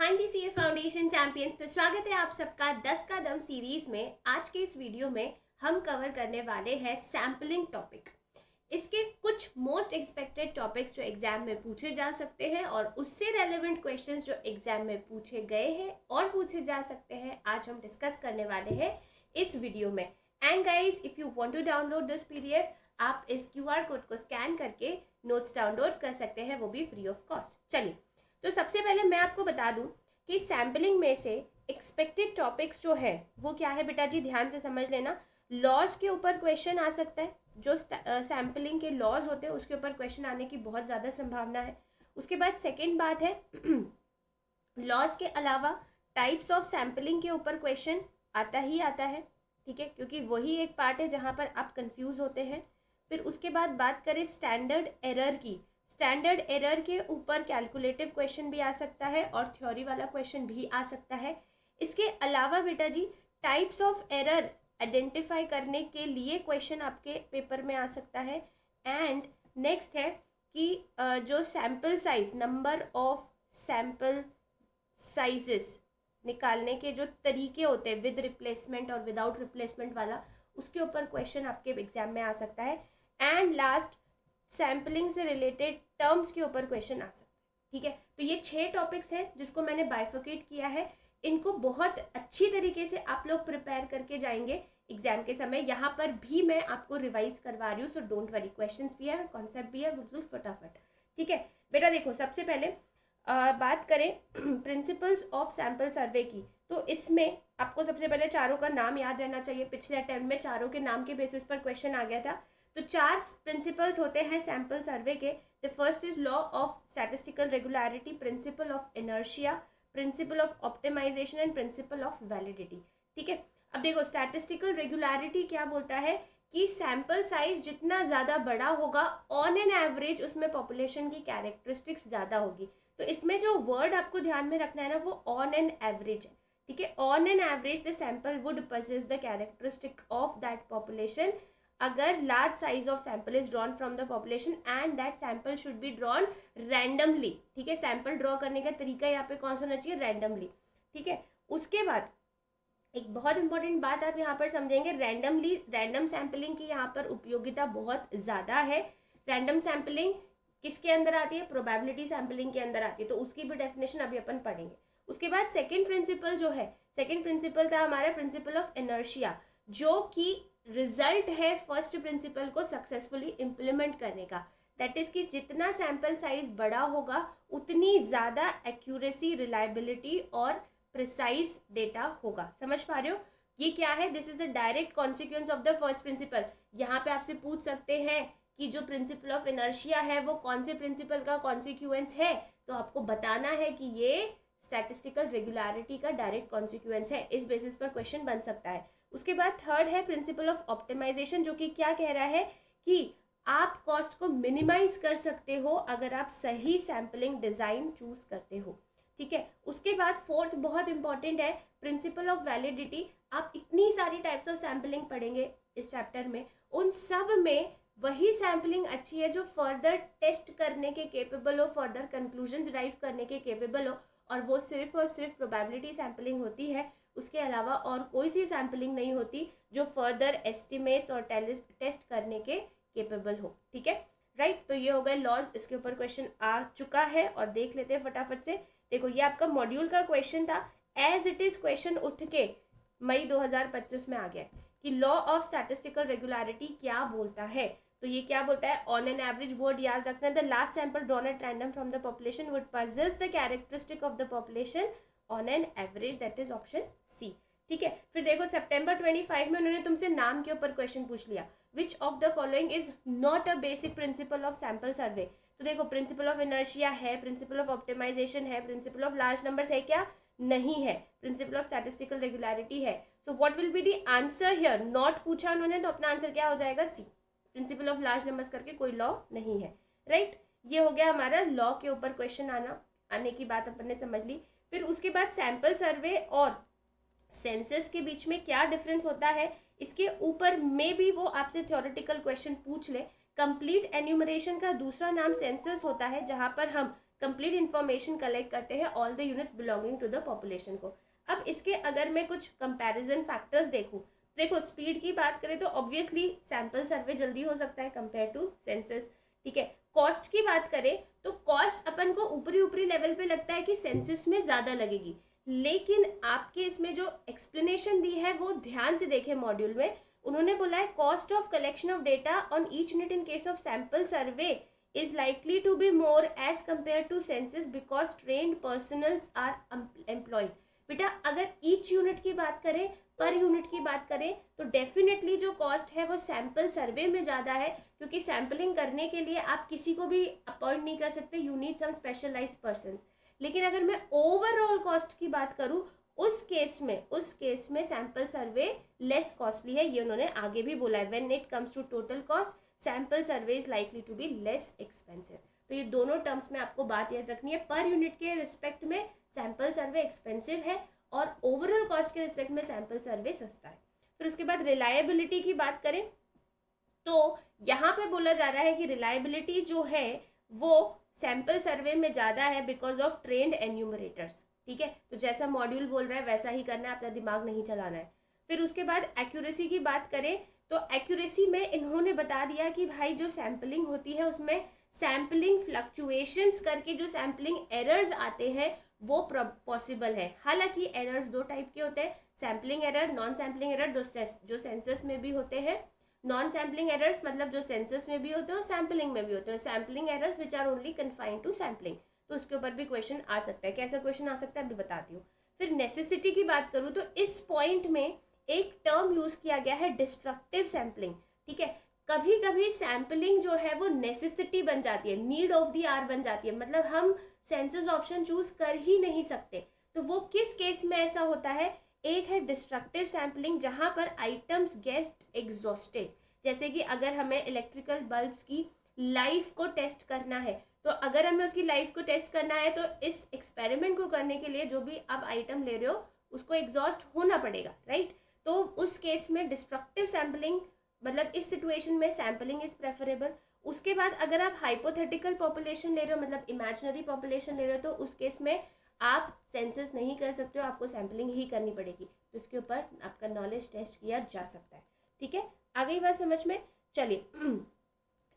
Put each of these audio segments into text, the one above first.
हाँ जी, CA foundation champions, तो स्वागत है आप सबका 10 का दम सीरीज में। आज के इस वीडियो में हम कवर करने वाले हैं सैम्पलिंग टॉपिक। इसके कुछ मोस्ट एक्सपेक्टेड टॉपिक्स जो एग्जाम में पूछे जा सकते हैं और उससे रेलेवेंट क्वेश्चंस जो एग्जाम में पूछे गए हैं और पूछे जा सकते हैं, आज हम डिस्कस करने वाले हैं इस वीडियो में। And guys, if you want to download this PDF, आप इस क्यूआर कोड को स्कैन करके नोट्स डाउनलोड कर सकते हैं, वो भी फ्री ऑफ कॉस्ट। चलिए, तो सबसे पहले मैं आपको बता दूं कि सैम्पलिंग में से एक्सपेक्टेड टॉपिक्स जो है वो क्या है। बेटा जी ध्यान से समझ लेना। लॉज के ऊपर क्वेश्चन आ सकता है, जो सैम्पलिंग के लॉज होते हैं उसके ऊपर क्वेश्चन आने की बहुत ज़्यादा संभावना है। उसके बाद सेकेंड बात है लॉज के अलावा टाइप्स ऑफ सैम्पलिंग के ऊपर क्वेश्चन आता ही आता है, ठीक है, क्योंकि वही एक पार्ट है जहाँ पर आप कंफ्यूज होते हैं। फिर उसके बाद बात करें स्टैंडर्ड एरर की, स्टैंडर्ड एरर के ऊपर कैलकुलेटिव क्वेश्चन भी आ सकता है और थ्योरी वाला क्वेश्चन भी आ सकता है। इसके अलावा बेटा जी टाइप्स ऑफ एरर आइडेंटिफाई करने के लिए क्वेश्चन आपके पेपर में आ सकता है। एंड नेक्स्ट है कि जो sample size, number of sample sizes निकालने के जो तरीके होते हैं, विद रिप्लेसमेंट और विदाउट रिप्लेसमेंट वाला, उसके ऊपर क्वेश्चन आपके एग्जाम में आ सकता है। एंड लास्ट, सैम्पलिंग से रिलेटेड टर्म्स के ऊपर क्वेश्चन आ सकता है, ठीक है। तो ये 6 टॉपिक्स हैं जिसको मैंने बाइफर्केट किया है। इनको बहुत अच्छी तरीके से आप लोग प्रिपेयर करके जाएंगे एग्जाम के समय। यहाँ पर भी मैं आपको रिवाइज करवा रही हूँ, सो डोंट वरी। क्वेश्चंस भी है, कॉन्सेप्ट भी है, बिल्कुल फटाफट, ठीक है। बेटा देखो, सबसे पहले बात करें प्रिंसिपल्स ऑफ सैम्पल सर्वे की, तो इसमें आपको सबसे पहले चारों का नाम याद रहना चाहिए। पिछले अटेम्प्ट में चारों के नाम के बेसिस पर क्वेश्चन आ गया था। तो 4 प्रिंसिपल्स होते हैं सैम्पल सर्वे के। The first is law of statistical regularity, principle of inertia, principle of optimisation and principle of validity, ठीक है। अब देखो, स्टैटिस्टिकल रेगुलरिटी क्या बोलता है कि सैम्पल साइज जितना ज़्यादा बड़ा होगा, ऑन एन एवरेज उसमें पॉपुलेशन की कैरेक्टरिस्टिक्स ज़्यादा होगी। तो इसमें जो वर्ड आपको ध्यान में रखना है ना, वो ऑन एन एवरेज है, ठीक है। On an average the sample would possess the characteristic of that population अगर large size of sample is drawn from the population and that sample should be drawn randomly, ठीक है। Sample draw करने का तरीका यहाँ पे कौन सा होना चाहिए, रैंडमली, ठीक है। उसके बाद एक बहुत इंपॉर्टेंट बात आप यहाँ पर समझेंगे, रैंडम सैम्पलिंग की यहाँ पर उपयोगिता बहुत ज़्यादा है। रैंडम सैम्पलिंग किसके अंदर आती है, प्रोबेबिलिटी सैम्पलिंग के अंदर आती है, तो उसकी भी डेफिनेशन अभी अपन पढ़ेंगे। उसके बाद सेकेंड प्रिंसिपल जो है, सेकेंड प्रिंसिपल था हमारा प्रिंसिपल ऑफ इनर्शिया, जो कि रिजल्ट है फर्स्ट प्रिंसिपल को सक्सेसफुली इम्प्लीमेंट करने का। दैट इज कि जितना सैम्पल साइज बड़ा होगा उतनी ज़्यादा एक्यूरेसी, रिलायबिलिटी और प्रिसाइज डेटा होगा। समझ पा रहे हो, ये क्या है, this is the direct consequence of the first principle. यहाँ पे आपसे पूछ सकते हैं कि जो प्रिंसिपल ऑफ इनर्शिया है वो कौन से प्रिंसिपल का कॉन्सिक्वेंस है, तो आपको बताना है कि ये स्टैटिस्टिकल रेगुलरिटी का डायरेक्ट कॉन्सिक्वेंस है। इस बेसिस पर क्वेश्चन बन सकता है। उसके बाद थर्ड है प्रिंसिपल ऑफ ऑप्टिमाइजेशन, जो कि क्या कह रहा है कि आप कॉस्ट को मिनिमाइज कर सकते हो अगर आप सही सैम्पलिंग डिजाइन चूज करते हो, ठीक है। उसके बाद फोर्थ बहुत इंपॉर्टेंट है प्रिंसिपल ऑफ वैलिडिटी। आप इतनी सारी टाइप्स ऑफ सैम्पलिंग पढ़ेंगे इस चैप्टर में, उन सब में वही सैम्पलिंग अच्छी है जो फर्दर टेस्ट करने के केपेबल हो, फर्दर कंक्लूजन डिराइव करने के केपेबल हो, और वो सिर्फ और सिर्फ प्रोबेबिलिटी सैम्पलिंग होती है। उसके अलावा और कोई सी सैम्पलिंग नहीं होती जो फर्दर एस्टिमेट्स और टेस्ट करने के केपेबल हो, ठीक है, राइट। तो ये हो गए लॉज, इसके ऊपर क्वेश्चन आ चुका है और देख लेते हैं फटाफट से। देखो, ये आपका मॉड्यूल का क्वेश्चन था, एज इट इज क्वेश्चन उठ के मई 2025 में आ गया कि लॉ ऑफ स्टैटिस्टिकल रेगुलरिटी क्या बोलता है। तो ये क्या बोलता है, ऑन एन एवरेज, वर्ड याद रखना है, the large sample drawn at random from the population would possess the characteristic of the population on an average, that is option C, ठीक है। फिर देखो, सितंबर 25 में उन्होंने तुमसे नाम के ऊपर क्वेश्चन पूछ लिया, which of the following is not a basic principle of sample survey. तो देखो, प्रिंसिपल ऑफ इनर्शिया है, प्रिंसिपल ऑफ ऑप्टिमाइजेशन है, प्रिंसिपल ऑफ लार्ज नंबर्स है क्या, नहीं है, प्रिंसिपल ऑफ स्टैटिस्टिकल रेगुलरिटी है। So what will be the answer here, not पूछा उन्होंने, तो अपना आंसर क्या हो जाएगा, C, principle of large numbers करके कोई लॉ नहीं है, राइट। ये हो गया हमारा लॉ के ऊपर क्वेश्चन आने की बात अपन ने समझ ली। फिर उसके बाद सैम्पल सर्वे और सेंसस के बीच में क्या डिफरेंस होता है, इसके ऊपर में भी वो आपसे थ्योरेटिकल क्वेश्चन पूछ ले। कंप्लीट एन्यूमरेशन का दूसरा नाम सेंसस होता है, जहां पर हम कंप्लीट इन्फॉर्मेशन कलेक्ट करते हैं all the units belonging to the population को। अब इसके अगर मैं कुछ कंपैरिजन फैक्टर्स देखूँ, देखो स्पीड की बात करें तो ऑब्वियसली सैंपल सर्वे जल्दी हो सकता है कंपेयर टू सेंसस, ठीक है। कॉस्ट की बात करें तो कॉस्ट अपन को ऊपरी ऊपरी लेवल पे लगता है कि सेंसस में ज़्यादा लगेगी, लेकिन आपके इसमें जो एक्सप्लेनेशन दी है वो ध्यान से देखें मॉड्यूल में, उन्होंने बोला है cost of collection of data on each unit in case of sample survey is likely to be more as compared to census because trained personals are employed। बेटा अगर ईच यूनिट की बात करें, पर यूनिट की बात करें तो definitely जो कॉस्ट है वो सैंपल सर्वे में ज़्यादा है, क्योंकि सैम्पलिंग करने के लिए आप किसी को भी अपॉइंट नहीं कर सकते, you need some specialised persons. लेकिन अगर मैं ओवरऑल कॉस्ट की बात करूँ उस केस में सैंपल सर्वे लेस कॉस्टली है, ये उन्होंने आगे भी बोला है। When it comes to total cost sample survey is likely to be less expensive. तो ये दोनों टर्म्स में आपको बात याद रखनी है, पर यूनिट के रिस्पेक्ट में सैंपल सर्वे एक्सपेंसिव है और ओवरऑल कॉस्ट के रिस्पेक्ट में सैंपल सर्वे सस्ता है। फिर उसके बाद रिलायबिलिटी की बात करें तो यहाँ पे बोला जा रहा है कि रिलायबिलिटी जो है वो सैंपल सर्वे में ज़्यादा है बिकॉज ऑफ ट्रेंड एन्यूमरेटर्स, ठीक है। तो जैसा मॉड्यूल बोल रहा है वैसा ही करना है, अपना दिमाग नहीं चलाना है। फिर उसके बाद एक्यूरेसी की बात करें तो एक्यूरेसी में इन्होंने बता दिया कि भाई जो सैम्पलिंग होती है उसमें सैम्पलिंग फ्लक्चुएशंस करके जो सैम्पलिंग एरर्स आते हैं वो पॉसिबल है। हालांकि एरर्स दो टाइप के होते हैं, sampling error, non sampling error, जो सेंसस में भी होते हैं। नॉन सैम्पलिंग एरर्स मतलब जो सेंसस में भी होते हैं और सैम्पलिंग में भी होते हैं। Sampling errors which are only confined to sampling, तो उसके ऊपर भी क्वेश्चन आ सकता है। कैसा क्वेश्चन आ सकता है अभी बताती हूँ। फिर नेसेसिटी की बात करूँ तो इस पॉइंट में एक टर्म यूज किया गया है डिस्ट्रक्टिव सैम्पलिंग, ठीक है। कभी कभी सैम्पलिंग जो है वो नेसेसिटी बन जाती है, नीड ऑफ द आवर बन जाती है, मतलब हम सेंसस ऑप्शन चूज कर ही नहीं सकते। तो वो किस केस में ऐसा होता है, एक है डिस्ट्रक्टिव सैम्पलिंग जहां पर आइटम्स गेट एग्जॉस्टेड, जैसे कि अगर हमें इलेक्ट्रिकल बल्ब्स की लाइफ को टेस्ट करना है, तो अगर हमें उसकी लाइफ को टेस्ट करना है तो इस एक्सपेरिमेंट को करने के लिए जो भी आप आइटम ले रहे हो उसको एग्जॉस्ट होना पड़ेगा, राइट। तो उस केस में डिस्ट्रक्टिव सैम्पलिंग, मतलब इस सिचुएशन में सैम्पलिंग इज प्रेफरेबल। उसके बाद अगर आप हाइपोथेटिकल पॉपुलेशन ले रहे हो, मतलब इमेजिनरी पॉपुलेशन ले रहे हो, तो उस केस में आप सेंसस नहीं कर सकते हो, आपको सैम्पलिंग ही करनी पड़ेगी। तो इसके ऊपर आपका नॉलेज टेस्ट किया जा सकता है, ठीक है। आ गई बात समझ में। चलिए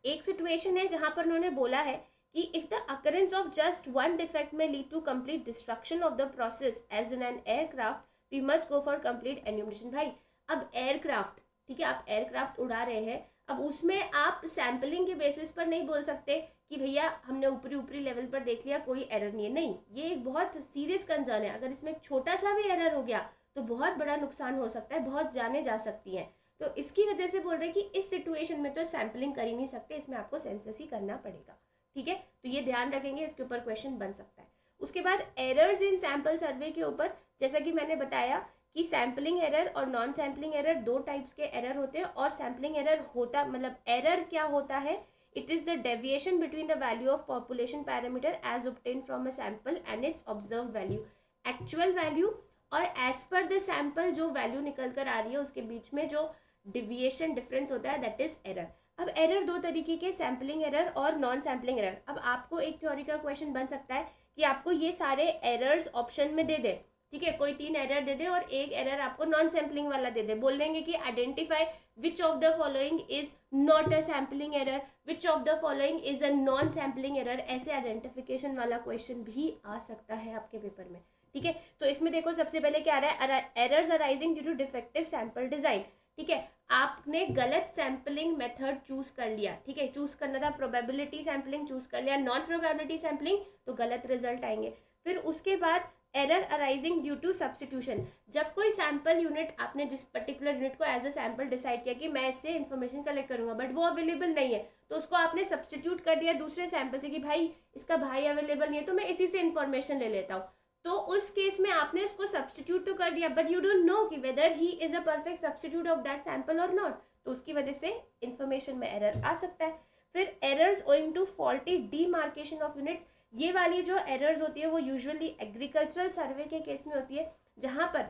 एक सिचुएशन है जहां पर उन्होंने बोला है कि if the occurrence of just one defect may lead to complete destruction of the process as in an aircraft we must go for complete enumeration. भाई अब एयरक्राफ्ट, ठीक है, आप एयरक्राफ्ट उड़ा रहे हैं, अब उसमें आप सैम्पलिंग के बेसिस पर नहीं बोल सकते कि भैया हमने ऊपरी लेवल पर देख लिया कोई एरर नहीं है। नहीं, ये एक बहुत सीरियस कंसर्न है। अगर इसमें एक छोटा सा भी एरर हो गया तो बहुत बड़ा नुकसान हो सकता है, बहुत जाने जा सकती हैं। तो इसकी वजह से बोल रहे हैं कि इस सिचुएशन में तो सैम्पलिंग कर ही नहीं सकते, इसमें आपको सेंसस ही करना पड़ेगा, ठीक है। तो ये ध्यान रखेंगे, इसके ऊपर क्वेश्चन बन सकता है। उसके बाद एरर्स इन सैंपल सर्वे के ऊपर, जैसा कि मैंने बताया कि सैम्पलिंग एरर और नॉन सैम्पलिंग एरर दो टाइप्स के एरर होते हैं। और सैम्पलिंग एरर होता, मतलब एरर क्या होता है, it is the deviation between the value of population parameter as obtained from a sample and its observed value, actual value और एज पर द सैंपल जो वैल्यू निकल कर आ रही है उसके बीच में जो डिविएशन डिफरेंस होता है, दैट इज एरर। अब एरर दो तरीके के, सैम्पलिंग एरर और नॉन सैम्पलिंग एरर। अब आपको एक थ्योरी का क्वेश्चन बन सकता है कि आपको ये सारे एरर्स ऑप्शन में दे दे, ठीक है, कोई 3 एरर दे दे और एक एरर आपको नॉन सैम्पलिंग वाला दे दे, बोल देंगे कि identify which of the following is not a sampling error, which of the following is a non sampling error. ऐसे आइडेंटिफिकेशन वाला क्वेश्चन भी आ सकता है आपके पेपर में, ठीक है। तो इसमें देखो सबसे पहले क्या आ रहा है, errors arising due to defective sample design, ठीक है। आपने गलत सैम्पलिंग मेथड चूज कर लिया, ठीक है, चूज करना था प्रोबेबिलिटी सैम्पलिंग, चूज कर लिया नॉन प्रोबेबिलिटी सैम्पलिंग, तो गलत रिजल्ट आएंगे। फिर उसके बाद error arising due to substitution, जब कोई सैंपल यूनिट, आपने जिस पर्टिकुलर यूनिट को एज अ सैंपल डिसाइड किया कि मैं इससे इन्फॉर्मेशन कलेक्ट करूंगा, बट वो अवेलेबल नहीं है, तो उसको आपने सब्स्टिट्यूट कर दिया दूसरे सैंपल से कि भाई इसका भाई अवेलेबल नहीं है तो मैं इसी से इन्फॉर्मेशन ले लेता हूँ। तो उस केस में आपने उसको सब्स्टिट्यूट तो कर दिया, बट यू डोंट नो कि weather he is a perfect substitute of that sample और नॉट, तो उसकी वजह से इन्फॉर्मेशन में एरर आ सकता है। फिर errors owing to faulty demarcation of units, ये वाली जो एरर्स होती है वो यूजुअली एग्रीकल्चरल सर्वे के केस में होती है, जहाँ पर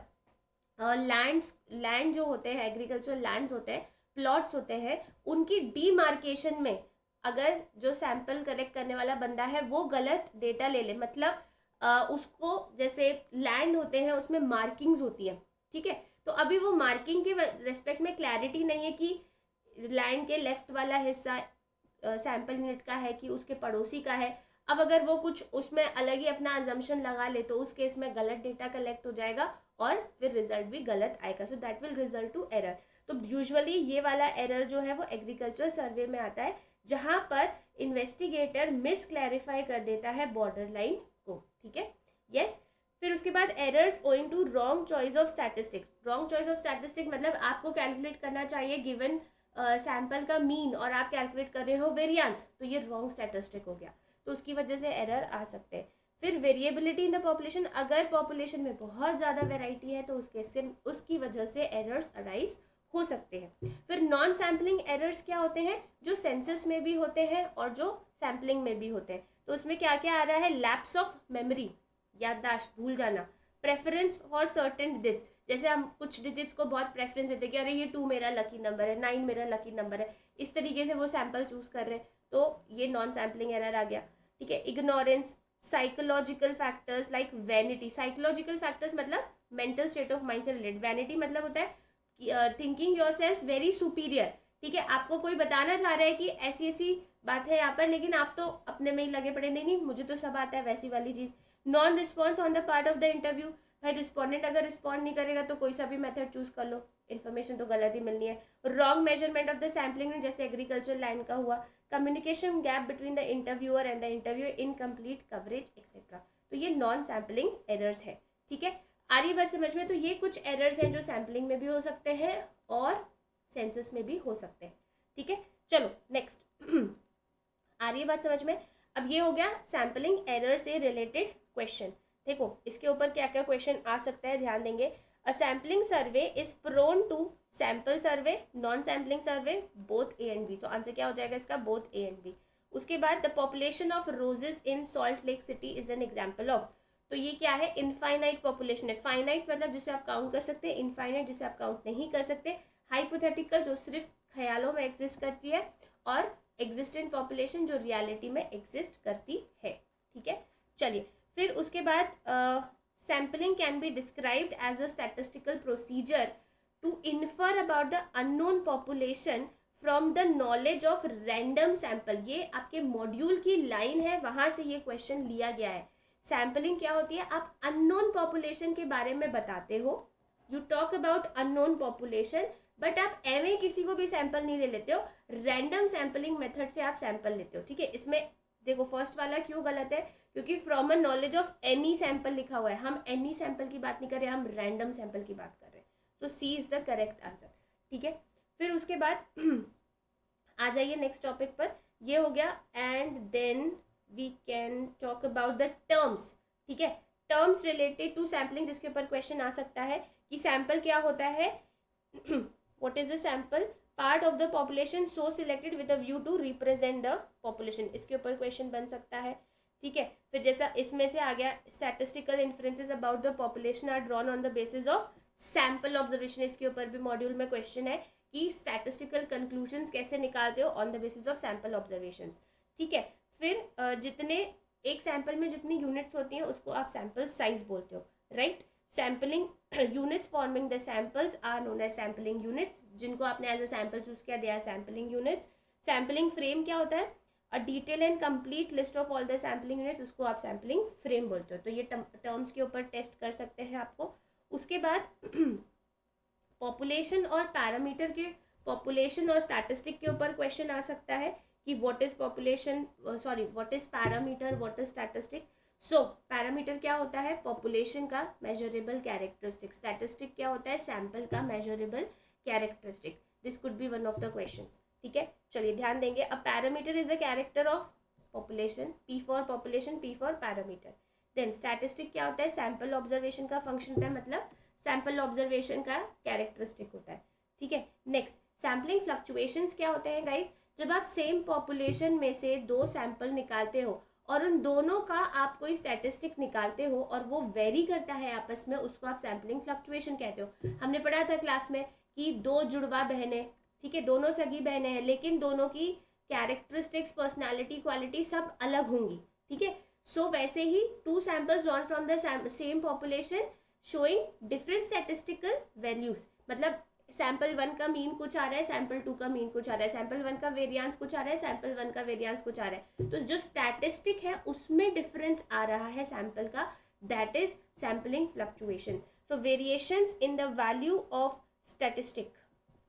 लैंड जो होते हैं, एग्रीकल्चरल लैंड्स होते हैं, प्लॉट्स होते हैं, उनकी डीमार्केशन में अगर जो सैंपल कलेक्ट करने वाला बंदा है वो गलत डेटा ले ले, मतलब उसको जैसे लैंड होते हैं उसमें मार्किंग्स होती है, ठीक है, तो अभी वो मार्किंग के रेस्पेक्ट में क्लैरिटी नहीं है कि लैंड के लेफ्ट वाला हिस्सा सैंपल यूनिट का है कि उसके पड़ोसी का है। अब अगर वो कुछ उसमें अलग ही अपना अजम्पशन लगा ले तो उस केस में गलत डेटा कलेक्ट हो जाएगा और फिर रिजल्ट भी गलत आएगा, so that will result to error. तो यूजुअली ये वाला एरर जो है वो एग्रीकल्चर सर्वे में आता है, जहां पर इन्वेस्टिगेटर मिस क्लैरिफाई कर देता है बॉर्डर लाइन को, ठीक है, यस। फिर उसके बाद errors owing to wrong choice of statistics. Wrong choice of statistic मतलब आपको कैलकुलेट करना चाहिए गिवन सैंपल का मीन और आप कैलकुलेट कर रहे हो वेरिएंस, तो ये रॉन्ग स्टैटिस्टिक हो गया, तो उसकी वजह से एरर आ सकते हैं। फिर वेरिएबिलिटी इन द पॉपुलेशन, अगर पॉपुलेशन में बहुत ज़्यादा वेराइटी है तो उसकी वजह से एरर्स अराइज हो सकते हैं। फिर नॉन सैम्पलिंग एरर्स क्या होते हैं, जो सेंसस में भी होते हैं और जो सैम्पलिंग में भी होते हैं। तो उसमें क्या क्या आ रहा है, लैप्स ऑफ मेमोरी, याददाश्त भूल जाना, प्रेफरेंस फॉर सर्टेन डिजिट्स, जैसे हम कुछ डिजिट्स को बहुत प्रेफरेंस देते हैं कि अरे ये 2 मेरा लकी नंबर है, 9 मेरा लकी नंबर है, इस तरीके से वो सैंपल चूज कर रहे हैं, तो ये नॉन सैम्पलिंग एरर आ गया, ठीक है। Ignorance, psychological factors like vanity, psychological factors मतलब मेंटल स्टेट ऑफ माइंड से रिलेटेड, वैनिटी मतलब होता है thinking your self very superior, ठीक है, आपको कोई बताना चाह रहा है कि ऐसी ऐसी बात है यहाँ पर, लेकिन आप तो अपने में ही लगे पड़े, नहीं नहीं मुझे तो सब आता है, वैसी वाली चीज़। Non response on the part of the interview, भाई रिस्पॉन्डेंट अगर रिस्पॉन्ड नहीं करेगा तो कोई सा भी मेथड चूज कर लो, इन्फॉर्मेशन तो गलत ही मिलनी है। Wrong measurement of the sampling, जैसे एग्रीकल्चर लैंड का हुआ। Communication gap between the interviewer and the interview, incomplete coverage etcetera, तो ये नॉन सैम्पलिंग एरर्स है, ठीक है। आ रही बात समझ में, तो ये कुछ एरर्स हैं जो सैम्पलिंग में भी हो सकते हैं और सेंसस में भी हो सकते हैं, ठीक है। चलो नेक्स्ट आ रही है बात समझ में। अब ये हो गया सैम्पलिंग एरर से रिलेटेड क्वेश्चन। देखो इसके ऊपर क्या क्या क्वेश्चन आ सकता है, ध्यान देंगे। A sampling survey is prone to sample survey, non sampling survey, both A and B, तो आंसर क्या हो जाएगा इसका, बोथ ए एंड बी। उसके बाद the population of roses in Salt Lake City is an example of, तो ये क्या है, इनफाइनाइट पॉपुलेशन है। फाइनाइट मतलब जिसे आप काउंट कर सकते हैं, इनफाइनाइट जिसे आप काउंट नहीं कर सकते, हाइपोथेटिकल जो सिर्फ ख्यालों में एग्जिस्ट करती है, और एग्जिस्टेंट पॉपुलेशन जो रियलिटी में एग्जिस्ट करती है, ठीक है। चलिए फिर उसके बाद sampling can be described as a statistical procedure to infer about the unknown population from the knowledge of random sample, ये आपके मॉड्यूल की लाइन है, वहां से ये क्वेश्चन लिया गया है। सैम्पलिंग क्या होती है, आप अननोन पॉपुलेशन के बारे में बताते हो, you talk about unknown population, but आप एवं किसी को भी सैंपल नहीं ले लेते हो, रैंडम सैम्पलिंग मेथड से आप सैंपल लेते हो, ठीक है। इसमें देखो फर्स्ट वाला क्यों गलत है, क्योंकि from a knowledge of any sample लिखा हुआ है, हम एनी सैंपल की बात नहीं कर रहे, हम रैंडम सैंपल की बात कर रहे हैं, तो सी इज द करेक्ट आंसर, ठीक है। फिर उसके बाद आ जाइए नेक्स्ट टॉपिक पर, ये हो गया and then we can talk about the terms, ठीक है। टर्म्स रिलेटेड टू सैम्पलिंग जिसके ऊपर क्वेश्चन आ सकता है कि सैंपल क्या होता है, what is the sample, part of the population so selected with a view to represent the population, इसके ऊपर क्वेश्चन बन सकता है, ठीक है। फिर जैसा इसमें से आ गया statistical inferences about the population are drawn on the basis of sample observation, इसके ऊपर भी मॉड्यूल में क्वेश्चन है कि स्टैटिस्टिकल कंक्लूजन्स कैसे निकालते हो on the basis of sample observations, ठीक है। फिर जितने एक सैंपल में जितनी यूनिट्स होती हैं उसको आप सैंपल साइज बोलते हो, right. Sampling units forming the samples are known as sampling units, जिनको आपने एज अ सैंपल चूज किया they are sampling units. Sampling frame क्या होता है, a detail and complete list of all the sampling units, उसको आप sampling frame बोलते हो, तो ये टर्म्स के ऊपर टेस्ट कर सकते हैं आपको। उसके बाद पॉपुलेशन और पैरामीटर के, पॉपुलेशन और स्टैटिस्टिक के ऊपर क्वेश्चन आ सकता है कि what is population, sorry what is parameter, what is statistic. So parameter क्या होता है, पॉपुलेशन का मेजरेबल कैरेक्टरिस्टिक, स्टैटिस्टिक क्या होता है, सैंपल का measurable characteristic, this could be one of the questions, ठीक है। चलिए ध्यान देंगे, a parameter is a character of population, P for population, P for parameter. Then statistic क्या होता है, सैंपल ऑब्जर्वेशन का फंक्शन होता है, मतलब सैंपल ऑब्जर्वेशन का कैरेक्टरिस्टिक होता है, ठीक है। नेक्स्ट सैम्पलिंग फ्लक्चुएशंस क्या होते हैं गाइस, जब आप सेम पॉपुलेशन में से 2 सैंपल निकालते हो और उन दोनों का आप कोई स्टैटिस्टिक निकालते हो और वो वेरी करता है आपस में, उसको आप सैम्पलिंग फ्लक्चुएशन कहते हो। हमने पढ़ा था क्लास में कि 2 जुड़वा बहनें, ठीक है, दोनों सगी बहनें हैं, लेकिन दोनों की कैरेक्टरिस्टिक्स, पर्सनैलिटी, क्वालिटी सब अलग होंगी, ठीक है। सो वैसे ही 2 samples drawn from the same population showing different statistical values, मतलब सैम्पल 1 का मीन कुछ आ रहा है, सैम्पल 2 का मीन कुछ आ रहा है, सैम्पल 1 का वेरियांस कुछ आ रहा है, सैम्पल 1 का वेरियांस कुछ आ रहा है, तो जो स्टैटिस्टिक है उसमें डिफरेंस आ रहा है सैम्पल का, that is sampling fluctuation. So variations in the value of statistic,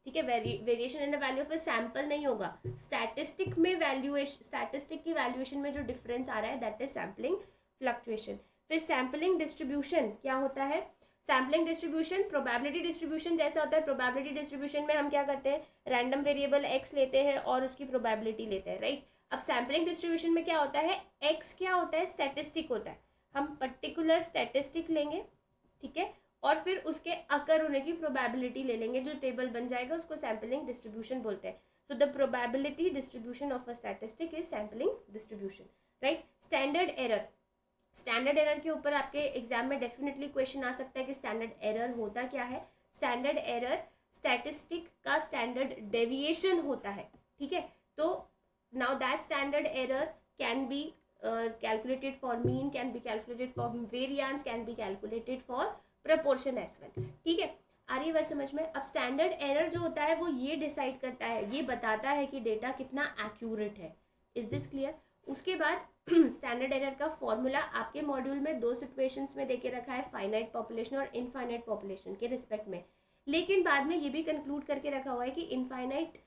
ठीक है, variation in the value of a sample नहीं होगा, स्टैटिस्टिक में वैल्यूएशन, स्टैटिस्टिक की वैल्यूएशन में जो डिफरेंस आ रहा है दैट इज सैम्पलिंग फ्लक्चुएशन। फिर सैम्पलिंग डिस्ट्रीब्यूशन क्या होता है? सैम्पलिंग डिस्ट्रीब्यूशन प्रोबेबिलिटी डिस्ट्रीब्यूशन जैसा होता है। प्रोबेबिलिटी डिस्ट्रीब्यूशन में हम क्या करते हैं, रैंडम वेरिएबल एक्स लेते हैं और उसकी प्रोबेबिलिटी लेते हैं, राइट। अब सैम्पलिंग डिस्ट्रीब्यूशन में क्या होता है, एक्स क्या होता है, स्टैटिस्टिक होता है, हम पर्टिकुलर स्टैटिस्टिक लेंगे, ठीक है, और फिर उसके अकर होने की प्रोबेबिलिटी ले लेंगे, जो टेबल बन जाएगा उसको सैम्पलिंग डिस्ट्रीब्यूशन बोलते हैं। So the probability distribution of a statistic is sampling distribution, right. Standard error, standard error के ऊपर आपके एग्जाम में डेफिनेटली क्वेश्चन आ सकता है कि स्टैंडर्ड एरर होता क्या है। स्टैंडर्ड एरर स्टैटिस्टिक का स्टैंडर्ड डेविएशन होता है, ठीक है। तो now that standard error can be calculated for mean, can be calculated for variance, can be calculated for proportion as well, ठीक है। आ रही है बात समझ में? अब स्टैंडर्ड एरर जो होता है वो ये डिसाइड करता है, ये बताता है कि डेटा कितना एक्यूरेट है। Is this clear? उसके बाद स्टैंडर्ड एरर का फॉर्मूला आपके मॉड्यूल में 2 सिचुएशंस में देके रखा है, फाइनाइट पॉपुलेशन और इनफाइनाइट पॉपुलेशन के रिस्पेक्ट में, लेकिन बाद में ये भी कंक्लूड करके रखा हुआ है कि इनफाइनाइट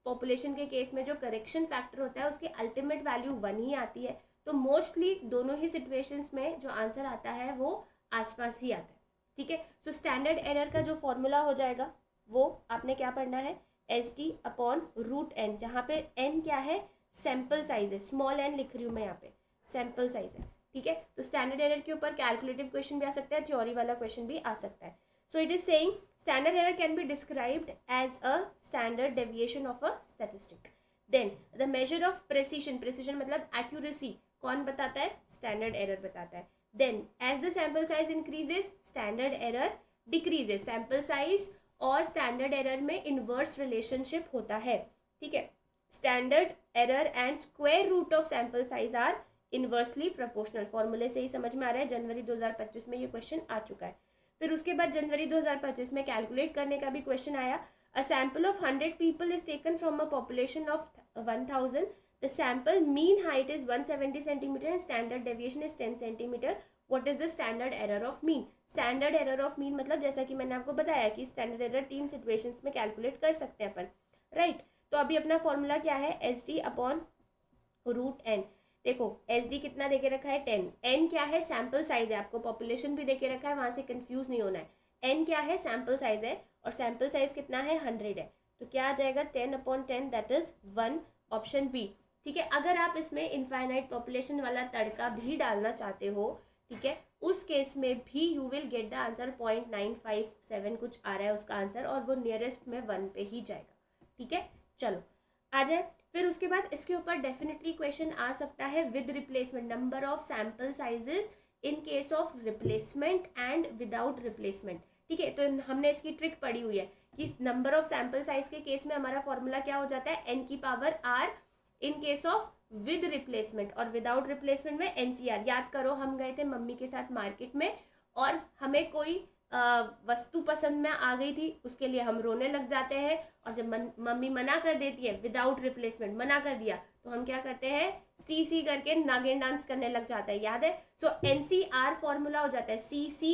पॉपुलेशन के केस में जो करेक्शन फैक्टर होता है उसकी अल्टीमेट वैल्यू 1 ही आती है, तो मोस्टली दोनों ही सिचुएशंस में जो आंसर आता है वो आसपास ही आता है, ठीक है। सो स्टैंडर्ड एरर का जो फॉर्मूला हो जाएगा वो आपने क्या पढ़ना है, ST/√n, जहाँ पे n क्या है, सैम्पल साइज है, स्मॉल n लिख रही हूँ मैं यहाँ पे, सैम्पल साइज है, ठीक है। तो स्टैंडर्ड एरर के ऊपर कैलकुलेटिव क्वेश्चन भी आ सकता है, थ्योरी वाला क्वेश्चन भी आ सकता है। So it is saying standard error can be described as a standard deviation of a statistic. Then the measure of precision, precision मतलब accuracy कौन बताता है, standard error बताता है। Then as the sample size increases standard error decreases, sample size और standard error में inverse relationship होता है, ठीक है। standard error and square root of sample size are inversely proportional, फॉर्मूले से ही समझ में आ रहा है, जनवरी 2025 में ये क्वेश्चन आ चुका है। फिर उसके बाद जनवरी 2025 में कैलकुलेट करने का भी क्वेश्चन आया। A sample of 100 people is taken from a population of 1000, the sample mean height is 170 centimetre and standard deviation is 10 centimetre, what is the standard error of mean? Standard error of mean मतलब जैसा कि मैंने आपको बताया कि standard error 3 situations में calculate कर सकते हैं अपन, राइट। तो अभी अपना फॉर्मूला क्या है, ST/√n। देखो SD कितना देके रखा है, 10, N क्या है, सैम्पल साइज है, आपको पॉपुलेशन भी देके रखा है, वहां से कंफ्यूज नहीं होना है। N क्या है, सैम्पल साइज है, और सैम्पल साइज कितना है, 100 है, तो क्या आ जाएगा 10/10, दैट इज 1, ऑप्शन बी, ठीक है। अगर आप इसमें इनफाइनाइट पॉपुलेशन वाला तड़का भी डालना चाहते हो, ठीक है, उस केस में भी you will get the answer, 0.957 कुछ आ रहा है उसका आंसर, और वो नियरेस्ट में 1 पे ही जाएगा, ठीक है। चलो आ जाए। फिर उसके बाद इसके ऊपर डेफिनेटली क्वेश्चन आ सकता है with replacement, number of sample sizes in case of replacement and without replacement, ठीक है। तो हमने इसकी ट्रिक पढ़ी हुई है कि नंबर ऑफ सैम्पल साइज के केस में हमारा फॉर्मूला क्या हो जाता है, n⁻r in case of with replacement, और विदाउट रिप्लेसमेंट में NCR। याद करो हम गए थे मम्मी के साथ मार्केट में और हमें कोई वस्तु पसंद में आ गई थी, उसके लिए हम रोने लग जाते हैं, और जब मम्मी मना कर देती है, विदाउट रिप्लेसमेंट मना कर दिया, तो हम क्या करते हैं, CC करके नागिन डांस करने लग जाते हैं, याद है। सो NCR फॉर्मूला हो जाता है CC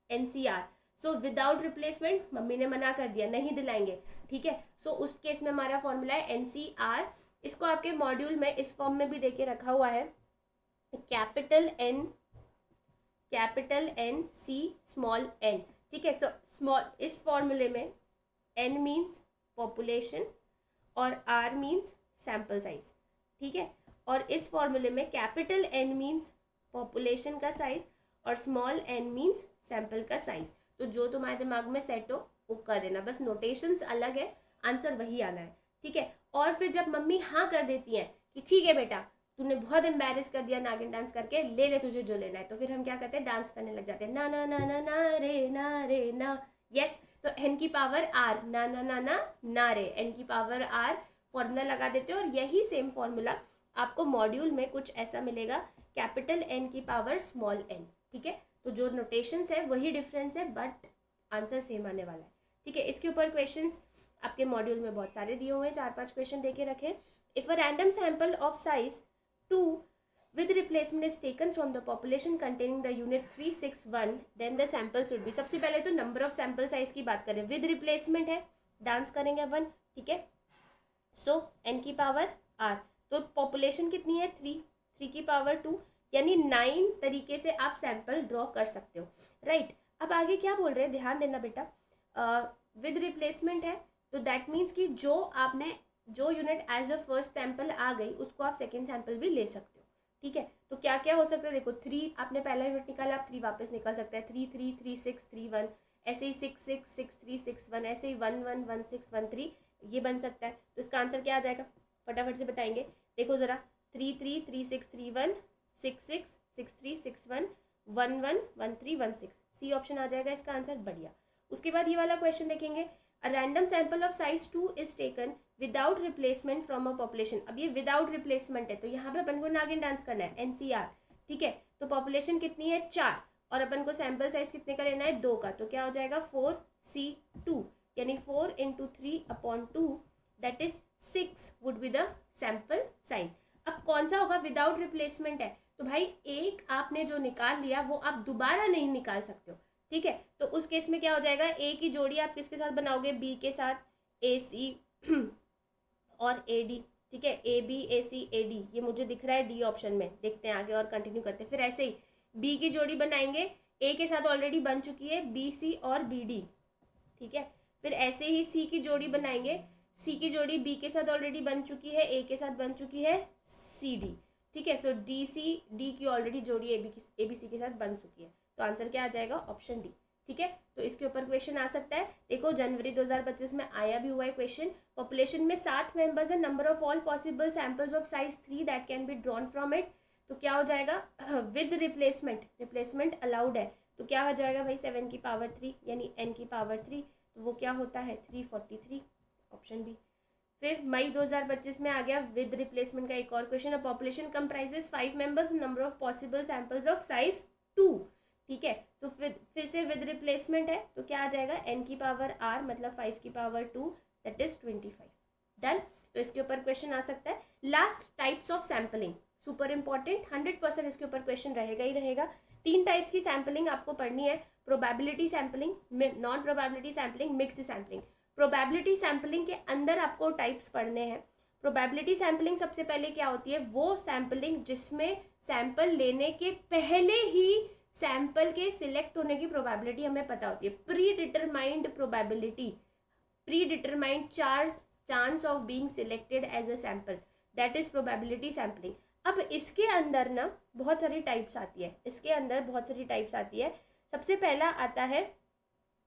NCR। So without replacement mummy ने मना कर दिया, नहीं दिलाएंगे, ठीक है। सो उस केस में हमारा फॉर्मूला है NCR। इसको आपके मॉड्यूल में इस फॉर्म में भी देके रखा हुआ है, capital N C small n, ठीक है। सो स्मॉल, इस फॉर्मूले में N मीन्स पॉपुलेशन और R मीन्स सैम्पल साइज, ठीक है। और इस फॉर्मूले में कैपिटल N मीन्स पॉपुलेशन का साइज और स्मॉल n मीन्स सैम्पल का साइज। तो जो तुम्हारे दिमाग में सेट हो वो कर देना, बस नोटेशंस अलग है, आंसर वही आना है, ठीक है। और फिर जब मम्मी हाँ कर देती हैं कि ठीक है बेटा तूने बहुत एम्बैरेस कर दिया नागिन डांस करके, ले ले तुझे जो लेना है, तो फिर हम क्या करते हैं, डांस करने लग जाते हैं, ना ना ना ना ना रे ना, यस। तो n⁻r, ना ना ना ना ना रे, n⁻r फॉर्मूला लगा देते हो और यही सेम फॉर्मूला आपको मॉड्यूल में कुछ ऐसा मिलेगा, कैपिटल N की पावर स्मॉल n, ठीक है। तो जो नोटेशंस है वही डिफरेंस है बट आंसर सेम आने वाला है, ठीक है। इसके ऊपर क्वेश्चंस आपके मॉड्यूल में बहुत सारे दिए हुए हैं, 4-5 क्वेश्चन देके रखे। If a random sample of size 2 with replacement is taken from the population containing the unit 361 then the sample should be, सबसे पहले तो नंबर ऑफ सैंपल साइज की बात करें, विद रिप्लेसमेंट है, डांस करेंगे 1, ठीक है। सो n की पावर r, तो पॉपुलेशन कितनी है 3 की पावर 2, यानी 9 तरीके से आप सैंपल ड्रॉ कर सकते हो, राइट। अब आगे क्या बोल रहे हैं, ध्यान देना बेटा, विद रिप्लेसमेंट है तो दैट मीन्स कि जो unit as a first sample आ गई उसको आप सेकेंड सैंपल भी ले सकते हो, ठीक है। तो क्या क्या हो सकता है, देखो 3 आपने पहला यूनिट निकाला, आप 3 वापस निकल सकता है, 3 3 3 6 3 1, ऐसे ही 6 6 6 3 6 1, ऐसे ही 1 1 1 6 1 3, ये बन सकता है। तो इसका आंसर क्या आ जाएगा, फटाफट से बताएंगे, देखो ज़रा, 3 3 3 6 3 1 6 6 6 3 6 1 1 1 1 3 1 6, सी ऑप्शन आ जाएगा इसका आंसर, बढ़िया। उसके बाद ये वाला क्वेश्चन देखेंगे, a random sample of size 2 is taken without replacement from a population. अब ये विदाउट रिप्लेसमेंट है तो यहाँ पे अपन को नागिन डांस करना है, NCR, ठीक है। तो पॉपुलेशन कितनी है 4 और अपन को सैंपल साइज कितने का लेना है 2 का, तो क्या हो जाएगा 4C2, यानी 4 × 3/2 that is 6 would be the sample size. अब कौन सा होगा, विदाउट रिप्लेसमेंट है तो भाई एक आपने जो निकाल लिया वो आप दोबारा नहीं निकाल सकते हो, ठीक है। तो उस केस में क्या हो जाएगा, ए की जोड़ी आप किसके साथ बनाओगे, बी के साथ, AC और AD, ठीक है, AB AC AD, ये मुझे दिख रहा है डी ऑप्शन में, देखते हैं आगे और कंटिन्यू करते हैं। फिर ऐसे ही बी की जोड़ी बनाएंगे, ए के साथ ऑलरेडी बन चुकी है BC और BD, ठीक है। फिर ऐसे ही सी की जोड़ी बनाएंगे, सी की जोड़ी बी के साथ ऑलरेडी बन चुकी है, ए के साथ बन चुकी है CD, ठीक है। सो D की ऑलरेडी जोड़ी ABC के साथ बन चुकी है, तो आंसर क्या आ जाएगा, ऑप्शन डी, ठीक है। तो इसके ऊपर क्वेश्चन आ सकता है, देखो जनवरी 2025 में आया भी हुआ है क्वेश्चन, पॉपुलेशन में 7 मेंबर्स है, number of all possible samples of size 3 that can be drawn from it, तो क्या हो जाएगा, विद रिप्लेसमेंट अलाउड है, तो क्या हो जाएगा भाई 7 की पावर 3 यानी n की पावर 3, तो वो क्या होता है 343, ऑप्शन बी। फिर मई 2025 में आ गया विद रिप्लेसमेंट का एक और question, a population comprises 5 members, number of possible samples of size 2, ठीक है। तो फिर से विद रिप्लेसमेंट है तो क्या आ जाएगा, n की पावर r मतलब 5 की पावर 2 दैट इज 25, डन। तो इसके ऊपर क्वेश्चन आ सकता है। Last types of sampling, super important, 100% इसके ऊपर क्वेश्चन रहेगा ही रहेगा। 3 टाइप्स की सैम्पलिंग आपको पढ़नी है, probability sampling, non probability sampling, mixed sampling. Probability sampling के अंदर आपको टाइप्स पढ़ने हैं। प्रोबेबिलिटी सैम्पलिंग सबसे पहले क्या होती है, वो सैम्पलिंग जिसमें सैंपल लेने के पहले ही सैंपल के सिलेक्ट होने की प्रोबेबिलिटी हमें पता होती है, predetermined probability, predetermined chance of being selected as a sample, that is probability sampling. अब इसके अंदर ना बहुत सारी टाइप्स आती है, इसके अंदर बहुत सारी टाइप्स आती है। सबसे पहला आता है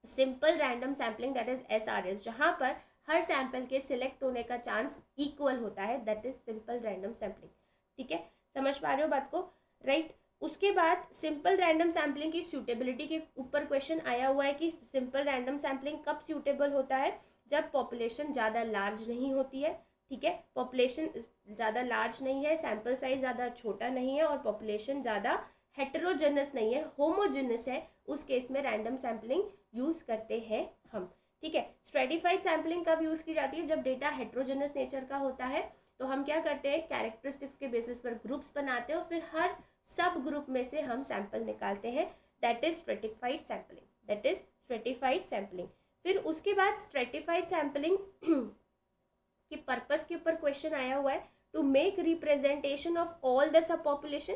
simple random sampling, that is SRS, जहाँ पर हर सैंपल के सिलेक्ट होने का चांस इक्वल होता है, that is simple random sampling, ठीक है। समझ पा रहे हो बात को, राइट। उसके बाद सिंपल रैंडम सैम्पलिंग की सूटेबिलिटी के ऊपर क्वेश्चन आया हुआ है कि सिंपल रैंडम सैम्पलिंग कब सूटेबल होता है, जब पॉपुलेशन ज़्यादा लार्ज नहीं होती है, ठीक है। पॉपुलेशन ज़्यादा लार्ज नहीं है, सैंपल साइज ज़्यादा छोटा नहीं है और पॉपुलेशन ज़्यादा हेटेरोजेनस नहीं है, होमोजेनस है, उस केस में रैंडम सैम्पलिंग यूज़ करते हैं हम, ठीक है। स्ट्रेटिफाइड सैम्पलिंग कब यूज़ की जाती है, जब डेटा हेटेरोजेनस नेचर का होता है, तो हम क्या करते हैं, कैरेक्टरिस्टिक्स के बेसिस पर ग्रुप्स बनाते हैं और फिर हर सब ग्रुप में से हम सैंपल निकालते हैं, that is stratified sampling, that is stratified sampling. फिर उसके बाद स्ट्रेटिफाइड सैम्पलिंग के पर्पस के ऊपर क्वेश्चन आया हुआ है, to make representation of all the sub population,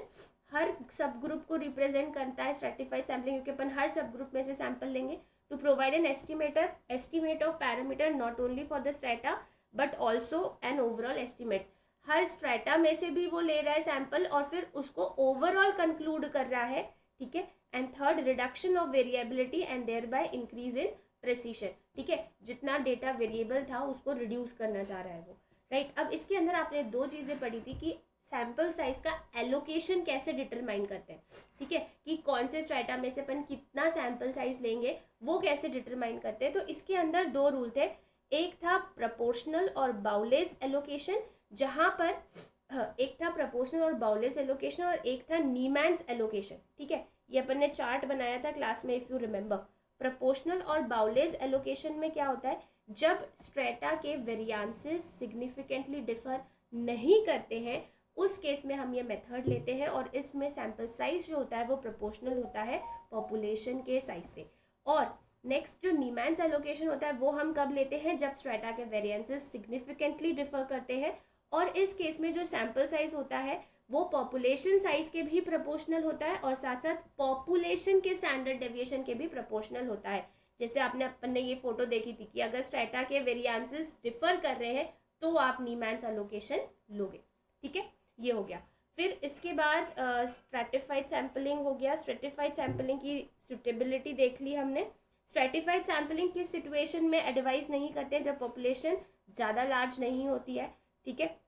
हर सब ग्रुप को रिप्रेजेंट करता है स्ट्रेटिफाइड सैम्पलिंग, क्योंकि अपन हर सब ग्रुप में से सैंपल लेंगे। To provide an estimate of parameter not only for the strata but also an overall estimate, हर strata में से भी वो ले रहा है सैंपल और फिर उसको ओवरऑल कंक्लूड कर रहा है, ठीक है। And third, reduction of variability and thereby increase in precision, ठीक है, जितना डेटा वेरिएबल था उसको रिड्यूस करना चाह रहा है वो, राइट। अब इसके अंदर आपने 2 चीज़ें पढ़ी थी कि सैंपल साइज का एलोकेशन कैसे डिटरमाइन करते हैं, ठीक है, कि कौन से स्ट्रेटा में से अपन कितना सैंपल साइज लेंगे वो कैसे डिटरमाइन करते हैं। तो इसके अंदर 2 रूल थे, एक था प्रोपोर्शनल और बाउलेस एलोकेशन, जहाँ पर एक था प्रोपोर्शनल और बाउलेस एलोकेशन और एक था नीमैन्स एलोकेशन। ठीक है, ये अपन ने चार्ट बनाया था क्लास में, इफ़ यू रिमेंबर। प्रोपोर्शनल और बाउलेस एलोकेशन में क्या होता है, जब स्ट्रेटा के वेरिएंसेस सिग्निफिकेंटली डिफर नहीं करते हैं, उस केस में हम ये मेथड लेते हैं और इसमें सैंपल साइज जो होता है वो प्रोपोर्शनल होता है पॉपुलेशन के साइज से। और नेक्स्ट जो नीमैन्स एलोकेशन होता है वो हम कब लेते हैं, जब स्ट्रेटा के वेरिएंसेस सिग्निफिकेंटली डिफर करते हैं, और इस केस में जो सैंपल साइज होता है वो पॉपुलेशन साइज के भी प्रोपोर्शनल होता है और साथ साथ पॉपुलेशन के स्टैंडर्ड डेविएशन के भी प्रोपोर्शनल होता है। जैसे अपन ने ये फोटो देखी थी कि अगर स्ट्रेटा के वेरिएंसेस डिफर कर रहे हैं तो आप नीमैन्स एलोकेशन लोगे। ठीक है, ये हो गया। फिर इसके बाद स्ट्रैटिफाइड सैम्पलिंग हो गया। स्ट्रैटिफाइड सैम्पलिंग की सुटेबिलिटी देख ली हमने। स्ट्रैटिफाइड सैम्पलिंग किस सिचुएशन में एडवाइज नहीं करते हैं, जब पॉपुलेशन ज़्यादा लार्ज नहीं होती है। ठीक है,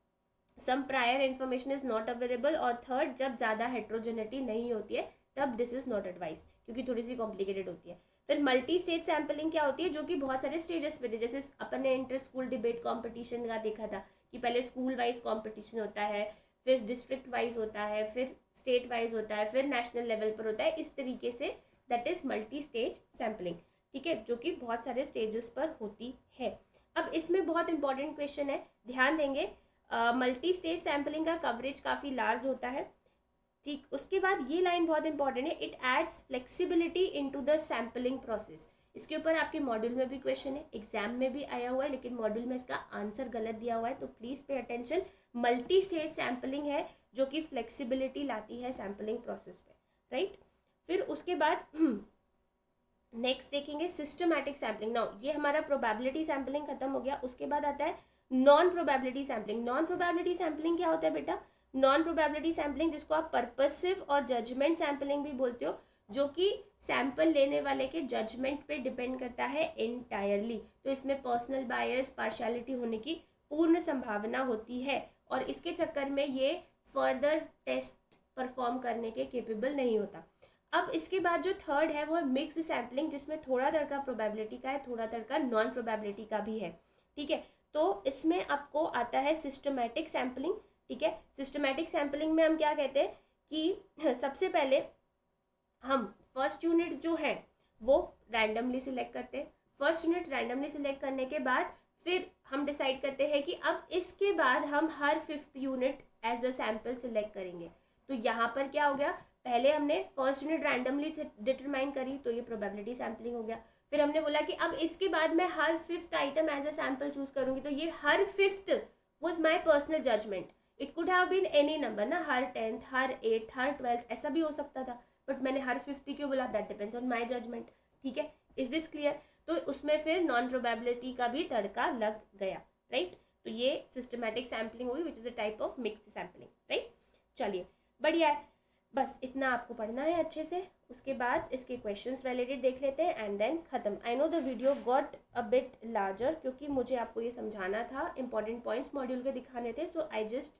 some prior information is not available, और थर्ड, जब ज़्यादा हेट्रोजेनिटी नहीं होती है तब दिस इज नॉट एडवाइज, क्योंकि थोड़ी सी कॉम्प्लिकेटेड होती है। फिर मल्टी स्टेज सैम्पलिंग क्या होती है, जो कि बहुत सारे स्टेजेस पे थे। जैसे अपन ने इंटर स्कूल डिबेट कॉम्पिटिशन का देखा था कि पहले स्कूल वाइज कॉम्पिटिशन होता है, फिर डिस्ट्रिक्ट वाइज होता है, फिर स्टेट वाइज होता है, फिर नेशनल लेवल पर होता है। इस तरीके say that is multi stage sampling. ठीक है, जो कि बहुत सारे स्टेजेस पर होती है। अब इसमें बहुत इंपॉर्टेंट क्वेश्चन है, ध्यान देंगे। मल्टी स्टेज सैम्पलिंग का कवरेज काफ़ी लार्ज होता है। ठीक, उसके बाद ये लाइन बहुत इंपॉर्टेंट है, it adds flexibility into the sampling process. इसके ऊपर आपके मॉड्यूल में भी क्वेश्चन है, एग्जाम में भी आया हुआ है, लेकिन मॉड्यूल में इसका आंसर गलत दिया हुआ है, तो please pay attention. Multi stage sampling है जो कि फ्लेक्सिबिलिटी लाती है सैम्पलिंग प्रोसेस पे, राइट। फिर उसके बाद नेक्स्ट देखेंगे सिस्टमैटिक सैम्पलिंग। नाउ ये हमारा प्रोबेबिलिटी सैम्पलिंग खत्म हो गया। उसके बाद आता है non probability sampling. Non probability sampling क्या होता है बेटा, नॉन प्रोबेबिलिटी सैम्पलिंग, जिसको आप पर्पसिव और जजमेंट सैम्पलिंग भी बोलते हो, जो कि सैंपल लेने वाले के जजमेंट पे डिपेंड करता है एंटायरली। तो इसमें पर्सनल बायस, पार्शियलिटी होने की पूर्ण संभावना होती है, और इसके चक्कर में ये फर्दर टेस्ट परफॉर्म करने के केपेबल नहीं होता। अब इसके बाद जो थर्ड है वो है मिक्स्ड सैम्पलिंग, जिसमें थोड़ा तड़का प्रोबेबिलिटी का है, थोड़ा तड़का नॉन प्रोबेबिलिटी का भी है। ठीक है, तो इसमें आपको आता है सिस्टमैटिक सैम्पलिंग। ठीक है, सिस्टमैटिक सैम्पलिंग में हम क्या कहते हैं कि सबसे पहले हम फर्स्ट यूनिट जो है वो रैंडमली सिलेक्ट करते हैं। फर्स्ट यूनिट रैंडमली सिलेक्ट करने के बाद फिर हम डिसाइड करते हैं कि अब इसके बाद हम हर fifth unit as a sample select करेंगे। तो यहाँ पर क्या हो गया, पहले हमने फर्स्ट यूनिट रैंडमली से डिटरमाइन करी, तो ये प्रोबेबिलिटी सैम्पलिंग हो गया। फिर हमने बोला कि अब इसके बाद मैं हर fifth item as a sample choose करूंगी, तो ये हर fifth was my personal judgement. It could have been any number ना, हर 10th, हर 8th, हर 12th, ऐसा भी हो सकता था, बट मैंने हर 50 क्यों बोला, that depends on my judgement. ठीक है, इज दिस क्लियर। तो उसमें फिर नॉन प्रोबेबिलिटी का भी तड़का लग गया, राइट। तो ये सिस्टमैटिक सैम्पलिंग हुई, which is a type of mixed sampling, right. चलिए, बढ़िया है, बस इतना आपको पढ़ना है अच्छे से। उसके बाद इसके क्वेश्चंस रिलेटेड देख लेते हैं एंड देन खत्म। I know the video got a bit larger, क्योंकि मुझे आपको ये समझाना था, इंपॉर्टेंट पॉइंट्स मॉड्यूल के दिखाने थे, so I just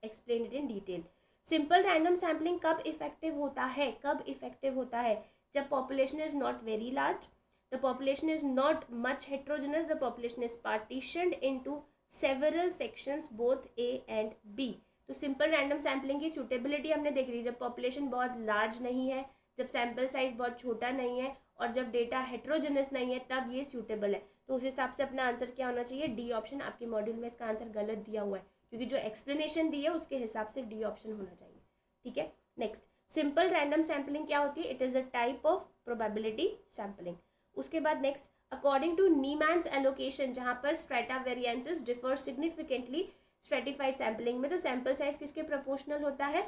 explain it in detail. Simple random sampling कब इफेक्टिव होता है, कब इफेक्टिव होता है, जब population is not very large, the population is not much heterogeneous, the population is partitioned into several sections both A and B. तो simple random sampling की suitability हमने देख ली, जब पॉपुलेशन बहुत लार्ज नहीं है, जब सैम्पल साइज बहुत छोटा नहीं है, और जब डेटा हेट्रोजेनस नहीं है, तब ये सूटेबल है। तो उस हिसाब से अपना आंसर क्या होना चाहिए, डी ऑप्शन। आपके मॉड्यूल में इसका आंसर गलत दिया हुआ है, क्योंकि जो एक्सप्लेनेशन दी है उसके हिसाब से डी ऑप्शन होना चाहिए। ठीक है, नेक्स्ट सिंपल रैंडम सैम्पलिंग क्या होती है, it is a type of probability sampling. उसके बाद नेक्स्ट, अकॉर्डिंग टू नीमैन्स एलोकेशन, जहाँ पर strata variances differ significantly stratified sampling में, तो सैम्पल साइज किसके प्रोपोर्शनल होता है,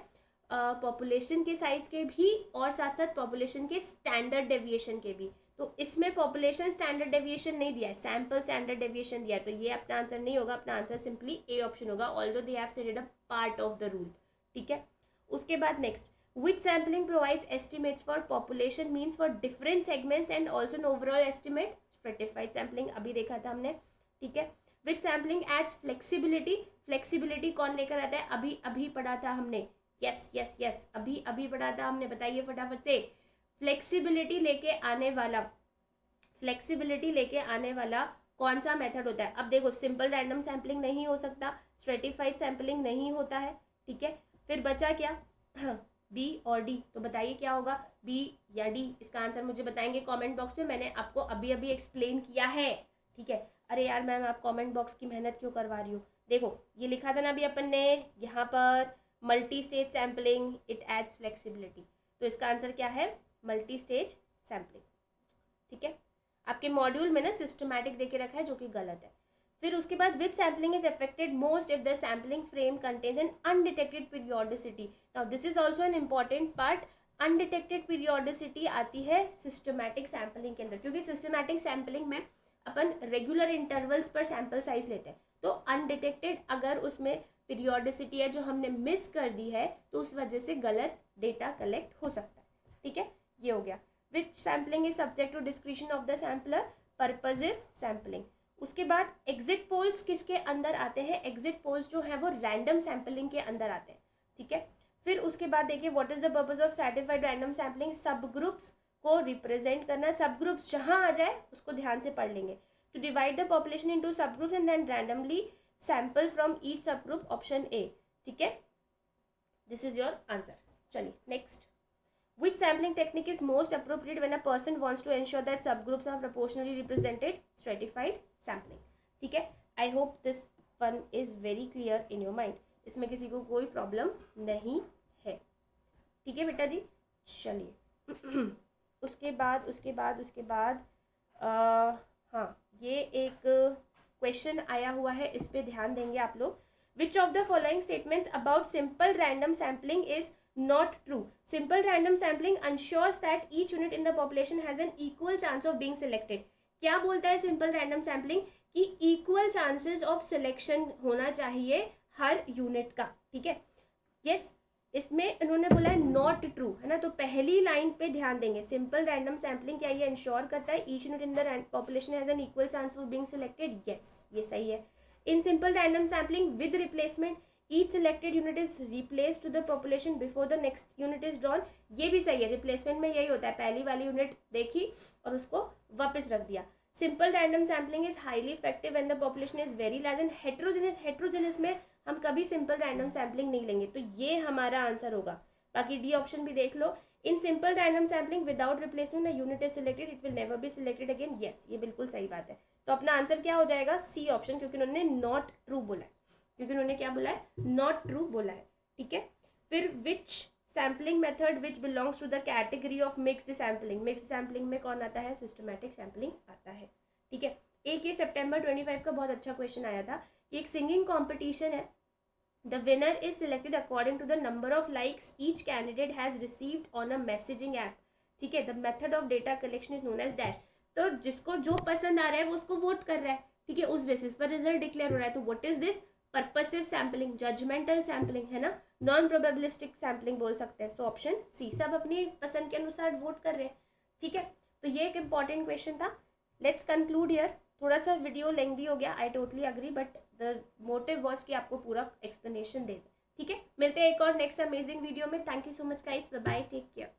पॉपुलेशन के साइज के भी, और साथ साथ पॉपुलेशन के स्टैंडर्ड डेविएशन के भी। तो इसमें पॉपुलेशन स्टैंडर्ड डेविएशन नहीं दिया है, सैम्पल स्टैंडर्ड डेविएशन दिया है, तो ये अपना आंसर नहीं होगा, अपना आंसर सिंपली ए ऑप्शन होगा, although they have said a part of the rule. ठीक है, उसके बाद next, which sampling provides estimates for population means for different segments and also an overall estimate, stratified sampling अभी देखा था हमने। ठीक है, विच सैम्पलिंग एड्स फ्लेक्सिबिलिटी, फ्लेक्सिबिलिटी कौन लेकर आता है, अभी अभी पढ़ा था हमने, यस यस यस, अभी अभी पढ़ा था हमने, बताइए फटाफट से। फ्लेक्सिबिलिटी लेके आने वाला कौन सा मेथड होता है। अब देखो सिंपल रैंडम सैम्पलिंग नहीं हो सकता, स्ट्रेटिफाइड सैम्पलिंग नहीं होता है, ठीक है। फिर बचा क्या, बी और डी। तो बताइए क्या होगा, बी या डी। इसका आंसर मुझे बताएंगे कमेंट बॉक्स में, मैंने आपको अभी अभी एक्सप्लेन किया है, ठीक है। अरे यार मैम आप कमेंट बॉक्स की मेहनत क्यों करवा रही हो। देखो ये लिखा था ना अभी अपन ने यहाँ पर, multi stage sampling it adds flexibility. तो इसका आंसर क्या है, मल्टी स्टेज सैम्पलिंग, ठीक है। आपके मॉड्यूल में ना सिस्टमैटिक देके रखा है जो कि गलत है। फिर उसके बाद which sampling is affected most if the sampling frame contains an undetected periodicity. Now this is also an important part. Undetected periodicity आती है सिस्टमैटिक सैम्पलिंग के अंदर, क्योंकि सिस्टमैटिक सैम्पलिंग में अपन रेगुलर इंटरवल्स पर सैम्पल साइज लेते हैं। तो अनडिटेक्टेड अगर उसमें पीरियोडिसिटी है जो हमने मिस कर दी है तो उस वजह से गलत डेटा कलेक्ट हो सकता है, ठीक है। ये हो गया। Which sampling is subject to discretion of the sampler, purposive sampling. उसके बाद एग्जिट पोल्स किसके अंदर आते हैं, एग्जिट पोल्स जो है वो रैंडम सैम्पलिंग के अंदर आते हैं, ठीक है। फिर उसके बाद देखिए what is the purpose of stratified random sampling, सब ग्रुप्स को रिप्रेजेंट करना। सब ग्रुप्स जहां आ जाए उसको ध्यान से पढ़ लेंगे। To divide the population into subgroups and then randomly sample from each subgroup, option A, ठीक है। This is your answer. चलिए next, which sampling technique is most appropriate when a person wants to ensure that subgroups are proportionally represented, stratified sampling, ठीक है। I hope this one is very clear in your mind, इसमें किसी को कोई problem नहीं है, ठीक है बेटा जी। चलिए उसके बाद हाँ ये एक क्वेश्चन आया हुआ है, इस पे ध्यान देंगे आप लोग। विच of the following statements about simple random sampling is not true? Simple random sampling ensures that each unit in the population has an equal chance of being selected. क्या बोलता है simple random sampling कि equal chances of selection होना चाहिए हर unit का, ठीक है। yes, इसमें इन्होंने बोला है not true, है ना। तो पहली लाइन पे ध्यान देंगे, simple random sampling क्या ये इंश्योर करता है each unit in the population has an equal chance of being selected? yes, ये सही है। in simple random sampling with replacement each selected unit is replaced to the population before the next unit is drawn, ये भी सही है। Replacement में यही होता है, पहली वाली यूनिट देखी और उसको वापस रख दिया। Simple random sampling is highly effective when the population is very large and heterogeneous में हम कभी सिंपल रैंडम सैम्पलिंग नहीं लेंगे, तो ये हमारा आंसर होगा। बाकी डी ऑप्शन भी देख लो। In simple random sampling without replacement a unit is selected, it will never be selected again, yes ये बिल्कुल सही बात है। तो अपना आंसर क्या हो जाएगा, सी ऑप्शन, क्योंकि उन्होंने नॉट ट्रू बोला है, क्योंकि उन्होंने क्या बोला है, नॉट ट्रू बोला है, ठीक है। फिर which sampling method which belongs to the category of mixed sampling, mixed sampling में कौन आता है, सिस्टमैटिक सैम्पलिंग आता है, ठीक है। एक ये सितंबर 25 का बहुत अच्छा क्वेश्चन आया था कि एक सिंगिंग कॉम्पिटिशन है, the winner is selected according to the number of likes each candidate has received on a messaging app, ठीक है। The method of data collection is known as dash. तो जिसको जो पसंद आ रहा है वो उसको वोट कर रहा है, ठीक है, उस बेसिस पर रिजल्ट डिक्लेयर हो रहा है। तो what is this, purposive sampling, judgemental sampling, है ना, नॉन प्रोबेबिलिस्टिक सैम्पलिंग बोल सकते हैं। सो ऑप्शन सी, सब अपनी पसंद के अनुसार वोट कर रहे हैं, ठीक है। तो ये एक इंपॉर्टेंट क्वेश्चन था। Let's conclude here. थोड़ा सा वीडियो लेंथी हो गया, I totally agree, but the motive was कि आपको पूरा एक्सप्लेनेशन दे दें, ठीक है। मिलते हैं एक और नेक्स्ट अमेजिंग वीडियो में। Thank you so much guys, bye bye, take care.